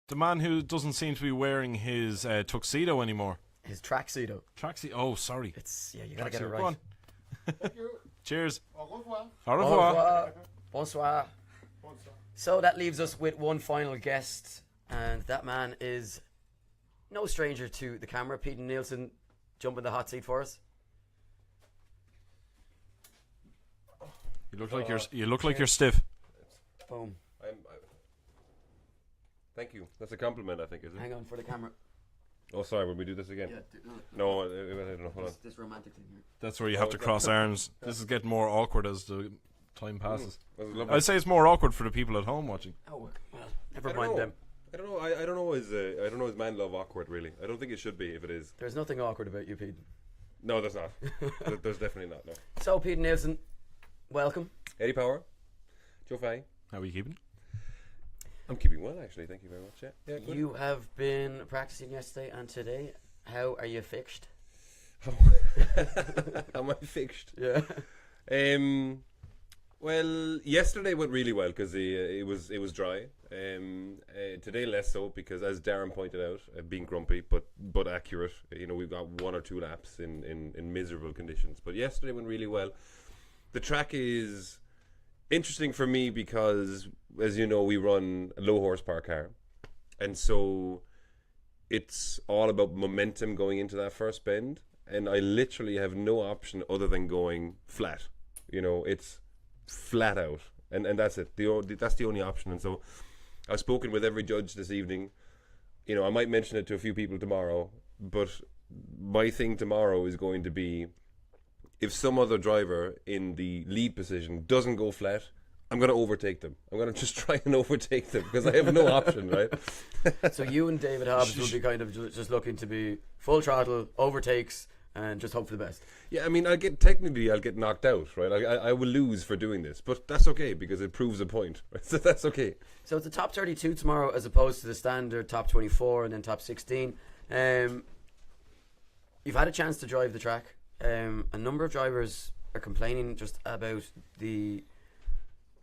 The man who doesn't seem to be wearing his tuxedo anymore. His tracksuit. Tracksuit. Oh, sorry. You gotta get it right. Go on. Thank you. Cheers. Au revoir. Au revoir. Bonsoir. Bonsoir. So that leaves us with one final guest, and that man is no stranger to the camera. Peden Nielsen, jump in the hot seat for us. You look like you're stiff. Boom. Thank you. That's a compliment, I think, is it? Hang on for the camera. Oh, sorry. Will we do this again? Yeah. No, I don't know. Hold on. This romantic thing here. That's where you have to cross arms. This is getting more awkward as the time passes. That was lovely. I'd say it's more awkward for the people at home watching. Oh well, never mind them. I don't know. I don't know. I don't know. Is man love awkward? Really? I don't think it should be. If it is, There's nothing awkward about you, Peden. no, there's not. There's definitely not. No. So Peden Nielsen, welcome. Eddie Power, Joe Fahey. How are you keeping? I'm keeping well, actually. Thank you very much. Yeah, good. You have been practicing yesterday and today. How are you fixed? Am I fixed? Yeah. Well, yesterday went really well because it was dry. Today less so because, as Darren pointed out, being grumpy but accurate. You know, we've got 1 or 2 laps in miserable conditions. But yesterday went really well. The track is interesting for me because, as you know, we run a low horsepower car, and so it's all about momentum going into that first bend. And I literally have no option other than going flat. You know, it's flat out, and that's it. That's the only option. And so I've spoken with every judge this evening. You know, I might mention it to a few people tomorrow, but my thing tomorrow is going to be, if some other driver in the lead position doesn't go flat, I'm going to overtake them. I'm going to just try and overtake them because I have no option, right? So you and David Hobbs will be kind of just looking to be full throttle, overtakes, and just hope for the best. Yeah, I mean, I'll get knocked out, right? I will lose for doing this, but that's okay because it proves a point, right? So that's okay. So it's a top 32 tomorrow as opposed to the standard top 24 and then top 16. You've had a chance to drive the track. A number of drivers are complaining just about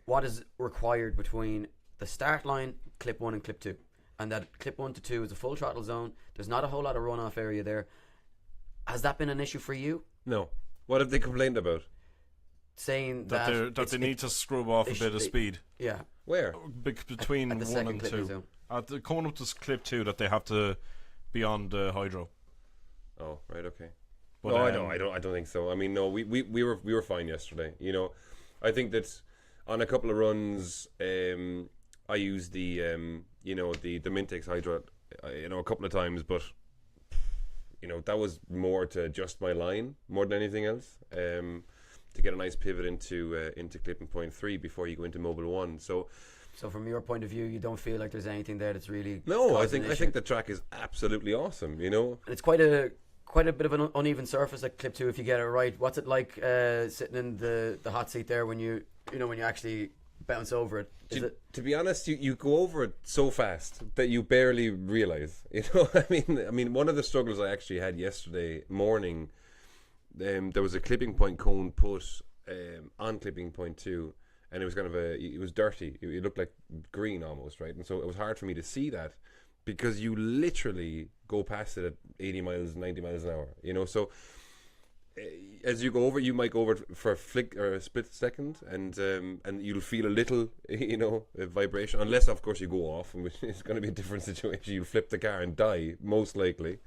what is required between the start line, clip 1 and clip 2, and that clip 1 to 2 is a full throttle zone. There's not a whole lot of runoff area there. Has that been an issue for you? No. What have they complained about? Saying that they need to scrub off a bit of speed. Yeah. Where? Between at the 1 and 2. zone. Coming up to clip 2, that they have to be on the hydro. Oh, right, okay. But, no, I don't think so. I mean, no, we were fine yesterday. You know, I think that on a couple of runs, I used the Mintex hydro, a couple of times, but you know, that was more to adjust my line more than anything else, to get a nice pivot into clipping point 3 before you go into mobile 1. So from your point of view, you don't feel like there's anything there that's really no. I think the track is absolutely awesome. You know, and it's quite a bit of an uneven surface at clip 2 if you get it right. What's it like sitting in the hot seat there when you actually bounce over it? To be honest, you go over it so fast that you barely realize. You know, I mean, one of the struggles I actually had yesterday morning, there was a clipping point cone put on clipping point 2, and it was it was dirty. It looked like green almost, right? And so it was hard for me to see that because you literally go past it at 80 miles, 90 miles an hour. You know, so as you go over, you might go over it for a flick or a split second, and you'll feel a little, a vibration. Unless, of course, you go off, which is going to be a different situation. You'll flip the car and die, most likely.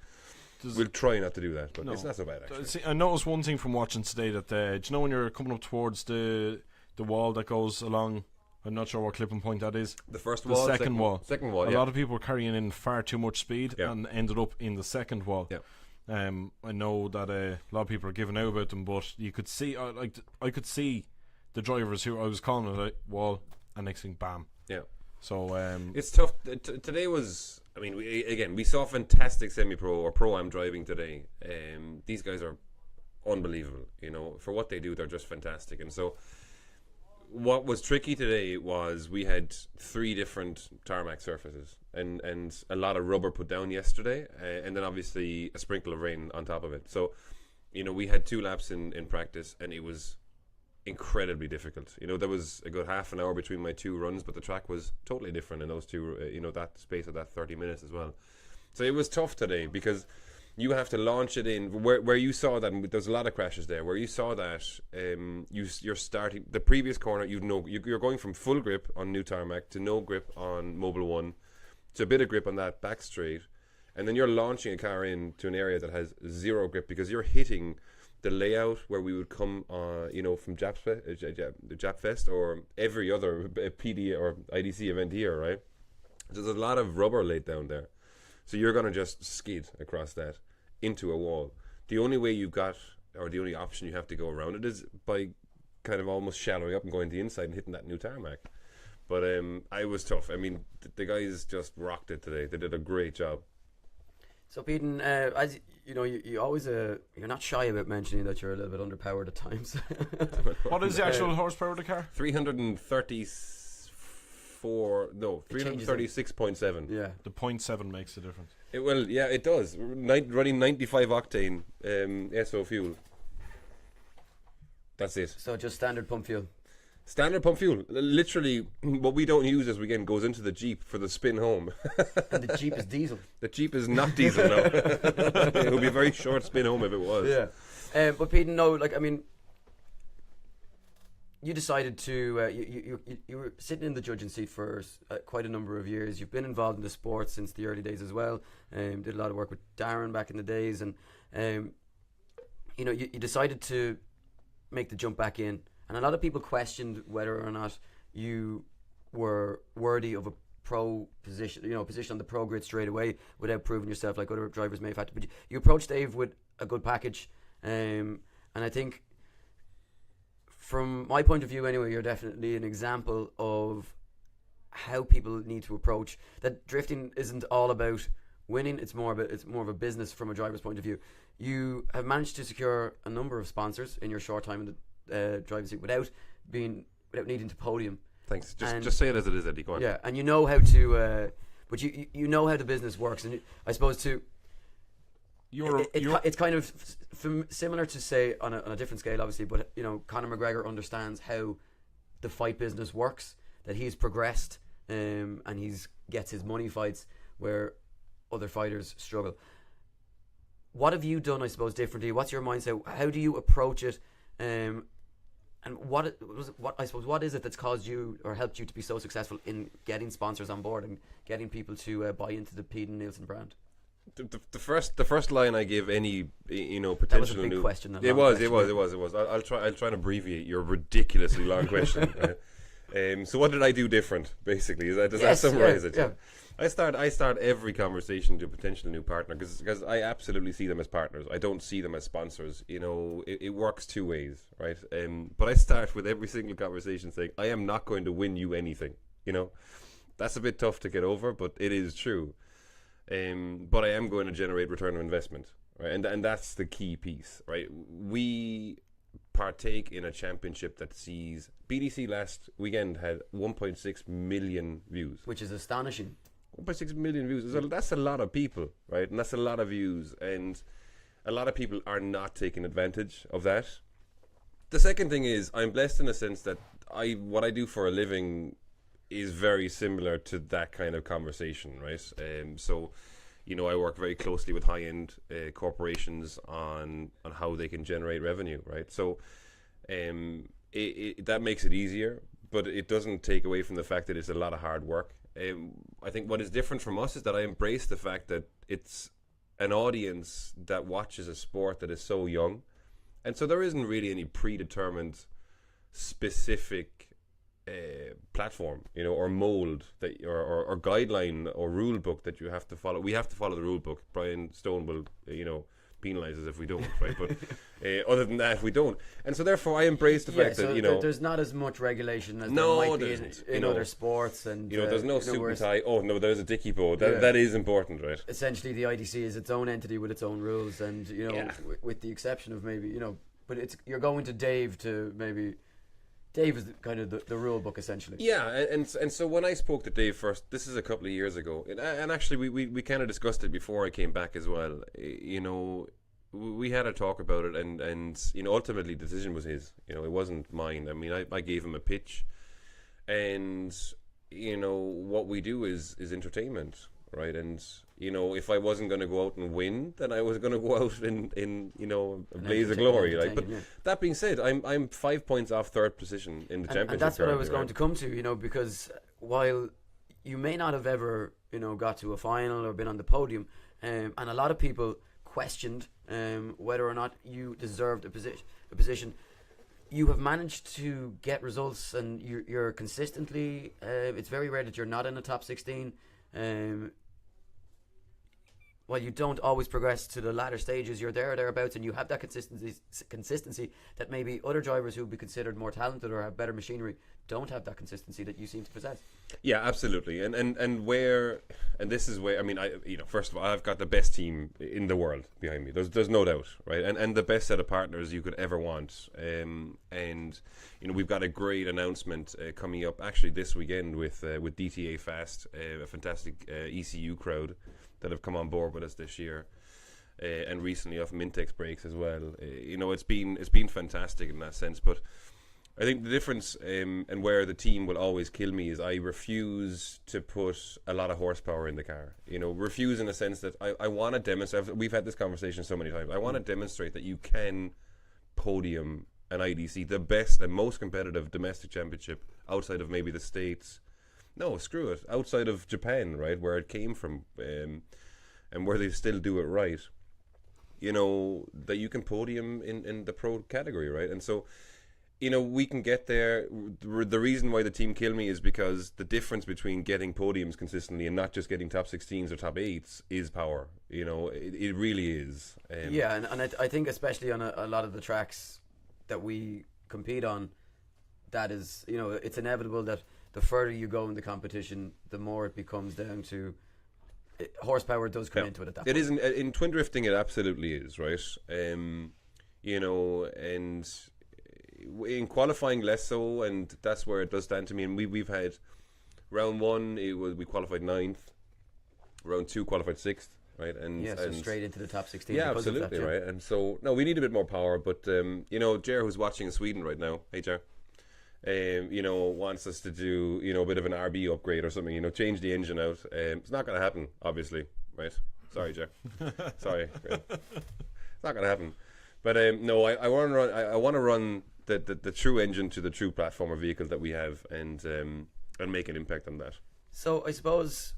We'll try not to do that, but it's not so bad, actually. See, I noticed one thing from watching today that do you know when you're coming up towards the wall that goes along? I'm not sure what clipping point that is. The first wall, second wall. Second wall. A lot of people were carrying in far too much speed and ended up in the second wall. Yeah. I know that a lot of people are giving out about them, but you could see, I could see the drivers who I was calling it a wall, and next thing, bam. Yeah. So it's tough. Today was, I mean, we saw fantastic semi-pro or pro-am driving today. These guys are unbelievable. You know, for what they do, they're just fantastic. And so, what was tricky today was we had 3 different tarmac surfaces and a lot of rubber put down yesterday, and then obviously a sprinkle of rain on top of it. So, you know, we had 2 laps in practice, and it was incredibly difficult. You know, there was a good half an hour between my two runs, but the track was totally different in those two, that space of that 30 minutes as well. So it was tough today because you have to launch it in where you saw that, and there's a lot of crashes there, where you saw that you're starting the previous corner, you're going from full grip on new tarmac to no grip on Mobile 1 to a bit of grip on that back straight, and then you're launching a car into an area that has zero grip because you're hitting the layout where we would come from Japfest or every other PD or IDC event here, right? So there's a lot of rubber laid down there. So you're going to just skid across that into a wall. The only way you've got, or the only option you have to go around it is by kind of almost shallowing up and going to the inside and hitting that new tarmac. But I was tough. I mean, the guys just rocked it today. They did a great job. So Peden, as you know, you always you're not shy about mentioning that you're a little bit underpowered at times. What is the actual horsepower of the car? 336.7. Yeah. The 0.7 makes a difference. It does. Running 95 octane SO fuel. That's it. So just standard pump fuel. Standard pump fuel. Literally, what we don't use this weekend goes into the Jeep for the spin home. And the Jeep is diesel. The Jeep is not diesel now. It would be a very short spin home if it was. Yeah. But Peden, no, like, I mean, you decided to, you were sitting in the judging seat for quite a number of years. You've been involved in the sport since the early days as well. Did a lot of work with Darren back in the days. And, you decided to make the jump back in. And a lot of people questioned whether or not you were worthy of a pro position, position on the pro grid straight away without proving yourself like other drivers may have had to. But you approached Dave with a good package. And I think, from my point of view anyway, you're definitely an example of how people need to approach that. Drifting isn't all about winning, it's more of a business from a driver's point of view. You have managed to secure a number of sponsors in your short time in the driving seat without needing to podium. Thanks. Just say it as it is, Eddie. Go on. Yeah, and you know how to but you know how the business works, and I suppose too it's kind of similar to, say, on a different scale obviously, but Conor McGregor understands how the fight business works, that he's progressed and he's gets his money fights where other fighters struggle. What have you done, I suppose, differently? What's your mindset? How do you approach it? And what is it that's caused you or helped you to be so successful in getting sponsors on board and getting people to buy into the Peden Nielsen brand? The first line I give any potential that was a big question. It was. I'll try and abbreviate your ridiculously long question. So what did I do different? Basically, does that summarize it? Yeah. I start every conversation to a potential new partner because I absolutely see them as partners. I don't see them as sponsors. It works two ways, right? But I start with every single conversation saying, I am not going to win you anything. That's a bit tough to get over, but it is true. But I am going to generate return on investment, right? And that's the key piece, right? We partake in a championship that sees BDC last weekend had 1.6 million views, which is astonishing. 1.6 million views. That's a lot of people, right? And that's a lot of views, and a lot of people are not taking advantage of that. The second thing is, I'm blessed in the sense that what I do for a living is very similar to that kind of conversation, right? So, I work very closely with high-end corporations on how they can generate revenue, right? So, that makes it easier, but it doesn't take away from the fact that it's a lot of hard work. I think what is different from us is that I embrace the fact that it's an audience that watches a sport that is so young, and so there isn't really any predetermined specific platform, or mold that or guideline or rule book that you have to follow. We have to follow the rule book. Brian Stone will, penalise us if we don't, right? But other than that, we don't. And so therefore, I embrace the fact that there's not as much regulation as there might be in other sports, and there's no suit and tie. Oh no, there's a dicky bow. That is important, right? Essentially, the IDC is its own entity with its own rules, and with the exception of maybe but you're going to Dave to maybe. Dave is kind of the rule book, essentially. Yeah, and so when I spoke to Dave first, this is a couple of years ago, and actually we kind of discussed it before I came back as well. we had a talk about it, and ultimately the decision was his. It wasn't mine. I mean, I gave him a pitch, and what we do is entertainment, right? And if I wasn't going to go out and win, then I was going to go out in a blaze of glory. Like, but that being said, I'm 5 points off third position in the championship. And that's what I was going to come to. Because while you may not have ever got to a final or been on the podium, and a lot of people questioned whether or not you deserved a position. You have managed to get results, and you're consistently. It's very rare that you're not in the top 16. While you don't always progress to the latter stages, you're there or thereabouts, and you have that consistency that maybe other drivers who would be considered more talented or have better machinery don't have that consistency that you seem to possess. Yeah, absolutely. And this is where, I mean, first of all, I've got the best team in the world behind me. There's no doubt, right? And the best set of partners you could ever want. And we've got a great announcement coming up actually this weekend with DTA Fast, a fantastic ECU crowd that have come on board with us this year, and recently off Mintex brakes as well. It's been fantastic in that sense. But I think the difference and where the team will always kill me is I refuse to put a lot of horsepower in the car. Refuse in the sense that I want to demonstrate. We've had this conversation so many times. I want to demonstrate that you can podium an IDC, the best and most competitive domestic championship outside of maybe the States. No, screw it. Outside of Japan, right, where it came from, and where they still do it right, that you can podium in the pro category, right? And so, we can get there. The reason why the team kill me is because the difference between getting podiums consistently and not just getting top 16s or top 8s is power. It really is. And I think especially on a lot of the tracks that we compete on, that is, it's inevitable that the further you go in the competition, the more it becomes down to horsepower does come into it at that point. It isn't in twin drifting. It absolutely is, right? And in qualifying less so, and that's where it does stand to me. And we've had round 1, we qualified 9th. Round 2 qualified 6th, right? And so straight into the top 16. Yeah, absolutely, that, right? And so no, we need a bit more power. But Ger, who's watching in Sweden right now, hey Ger. Wants us to do, a bit of an RB upgrade or something, change the engine out. It's not going to happen, obviously, right? Sorry, Jack. Sorry. It's not going to happen. But no, I want to run. I want to run the true engine to the true platform or vehicle that we have, and make an impact on that. So I suppose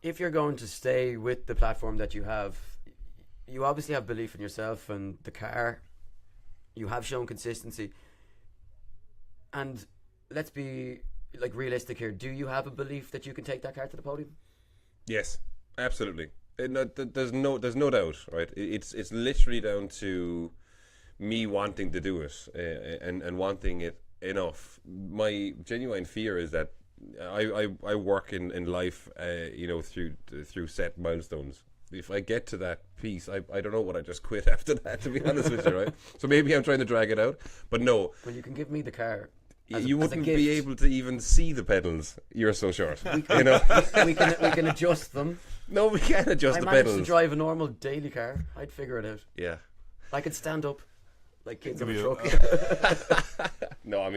if you're going to stay with the platform that you have, you obviously have belief in yourself and the car. You have shown consistency. And let's be realistic here. Do you have a belief that you can take that car to the podium? Yes, absolutely. There's no doubt, right? It's literally down to me wanting to do it and wanting it enough. My genuine fear is that I work in life, through set milestones. If I get to that piece, I don't know what I just quit after that, to be honest with you, right? So maybe I'm trying to drag it out, but no. Well, you can give me the car. You wouldn't be able to even see the pedals. You're so short. We can adjust them. No, we can't adjust the pedals. I managed to drive a normal daily car. I'd figure it out. Yeah. I could stand up like kids on a truck. No,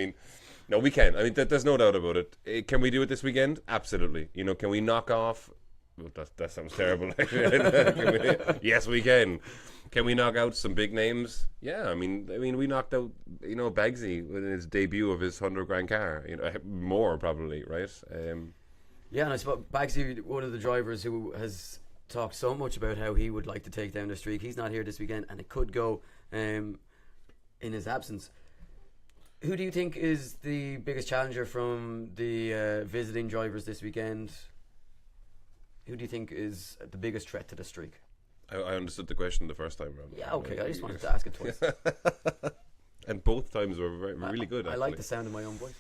we can. I mean, there's no doubt about it. Can we do it this weekend? Absolutely. Can we knock off... Well, that sounds terrible, actually. Yes, we can. Can we knock out some big names? Yeah, I mean, we knocked out, Bagsy in his debut of his $100,000 car. More probably, right? Yeah, and I suppose Bagsy, one of the drivers who has talked so much about how he would like to take down the streak. He's not here this weekend, and it could go in his absence. Who do you think is the biggest challenger from the visiting drivers this weekend? Who do you think is the biggest threat to the streak? I understood the question the first time round. Yeah, okay. I just wanted to ask it twice. And both times were really good. I like the sound of my own voice.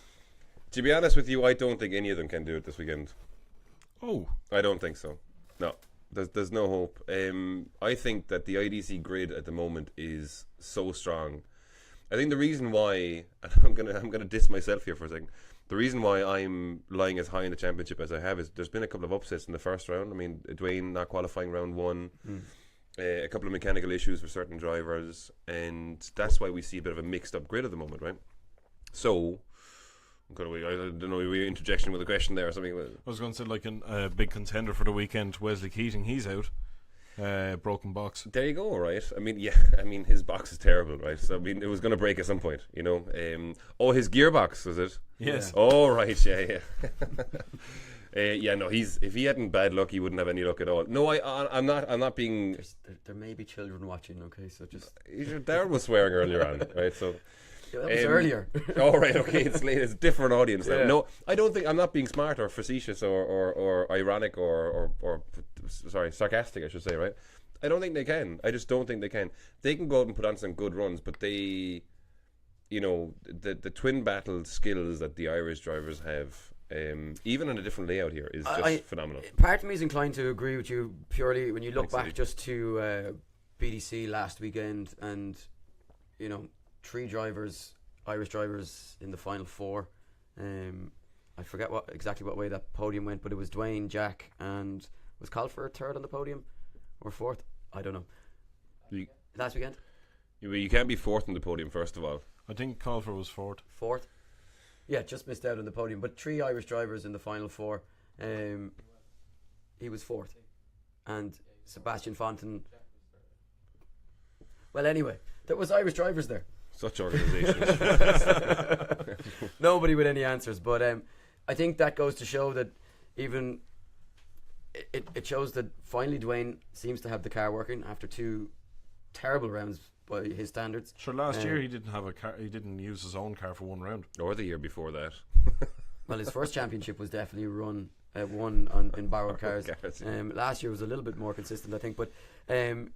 To be honest with you, I don't think any of them can do it this weekend. Oh, I don't think so. No, there's no hope. I think that the IDC grid at the moment is so strong. I think the reason why, and I'm gonna diss myself here for a second. The reason why I'm lying as high in the championship as I have is there's been a couple of upsets in the first round. I mean, Dwayne not qualifying round 1. a couple of mechanical issues for certain drivers, and that's why we see a bit of a mixed up grid at the moment, right? So, I don't know, were you interjection with a question there or something? I was going to say, like, a big contender for the weekend, Wesley Keating, he's out. Broken box. There you go, right? I mean, yeah, I mean, his box is terrible, right? So, I mean, it was going to break at some point, you know? His gearbox, was it? Yes. Oh, right, yeah. Yeah, no, if he hadn't bad luck, he wouldn't have any luck at all. No, I'm not being... There may be children watching, okay, so just... Darren was swearing earlier on, right? So... Yeah, that was earlier. Oh, right, okay, it's late. It's a different audience now. Yeah. No, I don't think... I'm not being smart or facetious or ironic or sarcastic, I should say, right? I don't think they can. I just don't think they can. They can go out and put on some good runs, but they... You know, the twin battle skills that the Irish drivers have... even on a different layout here is just phenomenal. Part of me is inclined to agree with you purely when you look Thanks, back just to BDC last weekend, and you know, 3 Irish drivers in the final 4. I forget exactly what way that podium went, but it was Dwayne, Jack, and was Colfer 3rd on the podium or 4th? I don't know. Last weekend, You can't be 4th on the podium, first of all. I think Colfer was 4th. 4th. Yeah, just missed out on the podium. But 3 Irish drivers in the final 4. He was 4th. And Sebastian Fonten... Well, anyway, there was Irish drivers there. Such organisations. Nobody with any answers. But I think that goes to show that even... It shows that finally Dwayne seems to have the car working after 2 terrible rounds by his standards. Sure, last year he didn't have a car. He didn't use his own car for 1 round. Or the year before that. Well, his first championship was definitely won in borrowed cars. Last year was a little bit more consistent, I think. But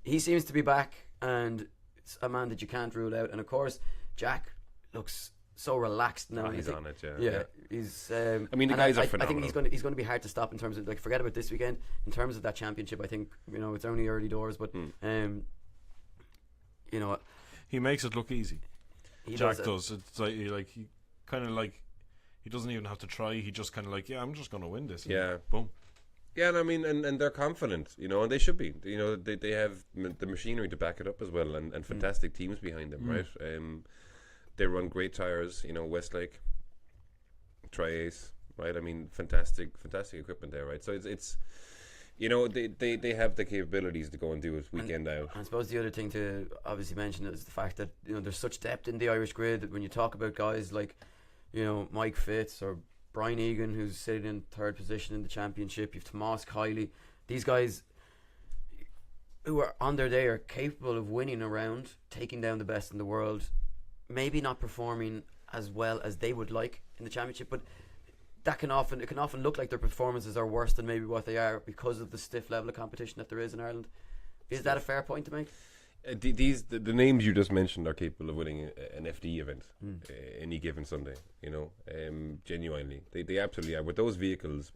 he seems to be back, and it's a man that you can't rule out. And of course, Jack looks so relaxed now. He's on it, yeah. Yeah, he's. I mean, the guys are phenomenal. I think he's going to be hard to stop in terms of, like, forget about this weekend. In terms of that championship, I think, you know, it's only early doors, but you know, He makes it look easy. Jack does. It's like he kind of like he doesn't even have to try. He just kind of like, yeah, I'm just going to win this. Yeah. Boom. Yeah, and I mean, and they're confident, you know, and they should be. You know, they have the machinery to back it up as well, and fantastic teams behind them, right? They run great tires, you know, Westlake, Tri-Ace, right? I mean, fantastic equipment there, right? So it's you know, they have the capabilities to go and do it weekend out. I suppose the other thing to obviously mention is the fact that, you know, there's such depth in the Irish grid that when you talk about guys like, you know, Mike Fitz or Brian Egan, who's sitting in 3rd position in the championship, you've Tomas Kiley, these guys who are on their day are capable of winning a round, taking down the best in the world, maybe not performing as well as they would like in the championship, but it can often look like their performances are worse than maybe what they are because of the stiff level of competition that there is in Ireland. Is that a fair point to make? The names you just mentioned are capable of winning an FD event any given Sunday. You know, genuinely, they absolutely are. With those vehicles,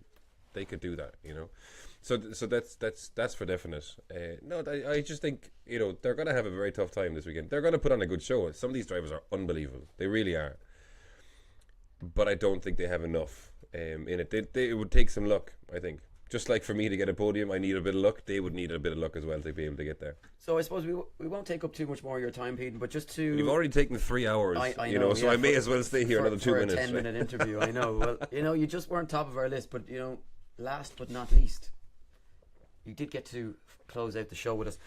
they could do that. You know, so that's for definite. I just think, you know, they're going to have a very tough time this weekend. They're going to put on a good show. Some of these drivers are unbelievable. They really are. But I don't think they have enough in it. It would take some luck, I think. Just like for me to get a podium, I need a bit of luck. They would need a bit of luck as well to be able to get there. So I suppose we won't take up too much more of your time, Peden, but just to... You've already taken 3 hours, I you know, so I may as well stay here another 2 minutes. For a 10-minute interview, I know. Well, you know, you just weren't top of our list, but, you know, last but not least, you did get to close out the show with us.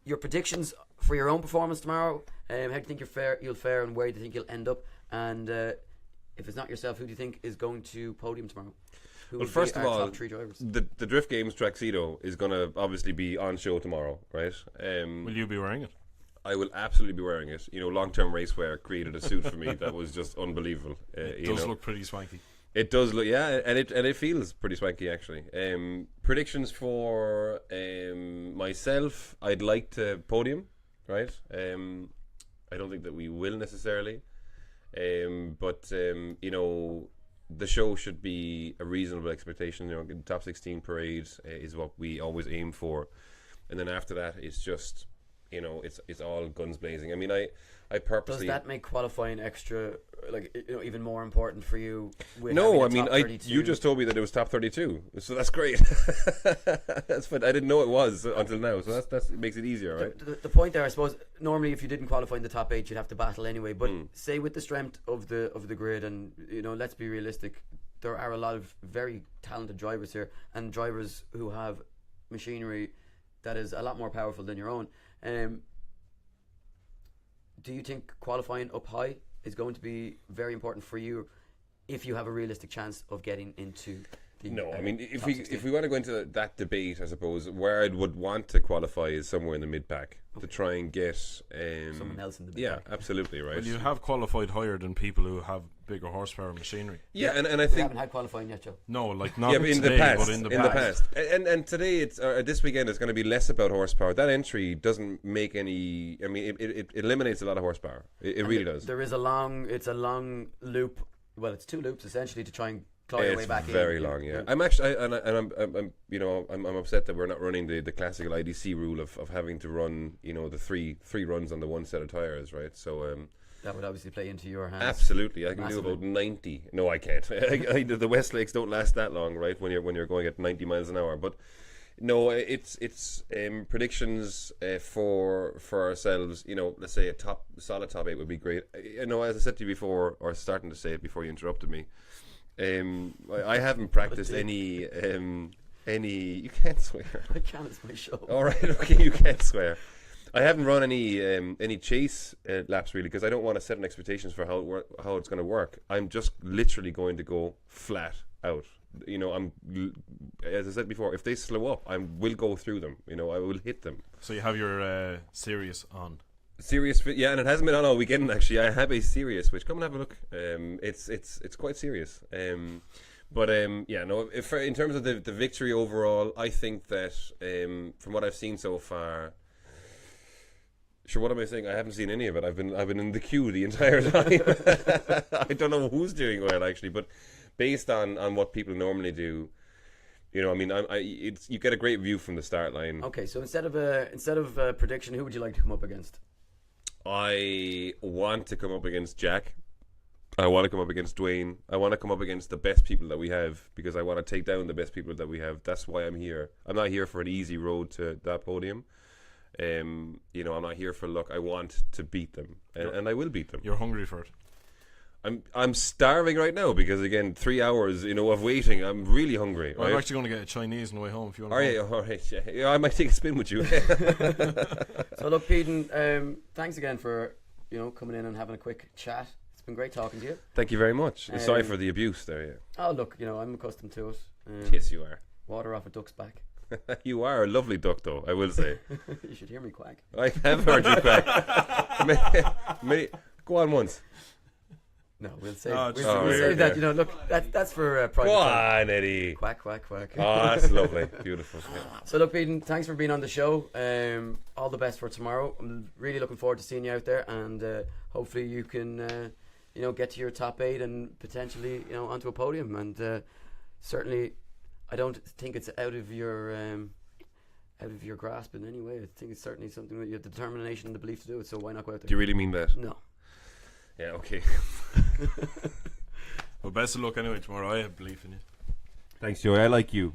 Your predictions for your own performance tomorrow, how do you think you'll fare and where do you think you'll end up? And if it's not yourself, who do you think is going to podium tomorrow? Well, first of all, top 3 drivers? The Drift Games Traxedo is going to obviously be on show tomorrow, right? Will you be wearing it? I will absolutely be wearing it. You know, long-term racewear created a suit for me that was just unbelievable. It does look pretty swanky. It does look, yeah, and it feels pretty swanky actually. Predictions for myself, I'd like to podium, right? I don't think that we will necessarily, but you know, the show should be a reasonable expectation. You know, top 16 parade is what we always aim for, and then after that, it's just, it's all guns blazing. I mean, I purposely. Does that make qualifying extra, even more important for you? With No, I having a mean, top 32? you just told me that it was top 32, so that's great. That's fine. I didn't know it was until now, so that's it makes it easier, right? The point there, I suppose, normally if you didn't qualify in the top 8, you'd have to battle anyway. But say with the strength of the grid, and let's be realistic, there are a lot of very talented drivers here, and drivers who have machinery that is a lot more powerful than your own. Do you think qualifying up high is going to be very important for you if you have a realistic chance of getting into the No, I mean, if top 16? we want to go into that debate, I suppose where I would want to qualify is somewhere in the mid pack to try and get Someone else in the mid yeah, pack. absolutely right. Well, you have qualified higher than people who have bigger horsepower machinery. yeah, and I We think haven't had qualifying yet, Joe. No, like not yeah, but in today, the past, but in the past. and today it's this weekend it's going to be less about horsepower. That entry doesn't make any. I mean, it eliminates a lot of horsepower. It really does. There is a long loop. Well, it's 2 loops essentially to try and claw your way It's back in. very long. Yeah, I'm actually, I'm upset that we're not running the classical IDC rule of having to run the three runs on the one set of tires, right? So that would obviously play into your hands. absolutely, I can Massively. do about 90. No, I can't. The Westlakes don't last that long, right? When you're going at 90 miles an hour, but. No, it's predictions for ourselves. Let's say a solid top 8 would be great. As I said to you before, or starting to say it before you interrupted me, I haven't practiced any. You can't swear. I can. It's my show. All right, okay, you can't swear. I haven't run any chase laps really because I don't want to set an expectations for how it's going to work. I'm just literally going to go flat out. As I said before, if they slow up, I will go through them. I will hit them. So you have your Sirius on. Serious, yeah, and it hasn't been on all weekend actually. I have a Sirius, which come and have a look. It's quite serious. But if in terms of the victory overall, I think that from what I've seen so far. Sure, what am I saying? I haven't seen any of it. I've been in the queue the entire time. I don't know who's doing well actually, but based on what people normally do, you get a great view from the start line. Okay, so instead of a prediction, who would you like to come up against? I want to come up against Jack. I want to come up against Dwayne. I want to come up against the best people that we have because I want to take down the best people that we have. That's why I'm here. I'm not here for an easy road to that podium. I'm not here for luck. I want to beat them, and I will beat them. You're hungry for it. I'm starving right now because again 3 hours of waiting. I'm really hungry. Well, right? I'm actually going to get a Chinese on the way home if you want. All right. Yeah, I might take a spin with you. So look, Peden, thanks again for coming in and having a quick chat. It's been great talking to you. Thank you very much. Sorry for the abuse there. Yeah. Oh look, I'm accustomed to it. Yes, you are. Water off a duck's back. You are a lovely duck, though. I will say. You should hear me quack. I have heard you quack. Go on once. No, we'll save. Oh, we'll save that. Look, that's for private. Go time. on, Eddie. Quack, quack, quack. Oh, that's lovely. Beautiful. Yeah. So look, Peden, thanks for being on the show. All the best for tomorrow. I'm really looking forward to seeing you out there, and hopefully you can, get to your top 8 and potentially, onto a podium. And certainly, I don't think it's out of your grasp in any way. I think it's certainly something that you have the determination and the belief to do it. So why not go out there? Do you really mean that? No. Yeah. Okay. Well, best of luck anyway tomorrow. I have belief in you. Thanks, Joey. I like you.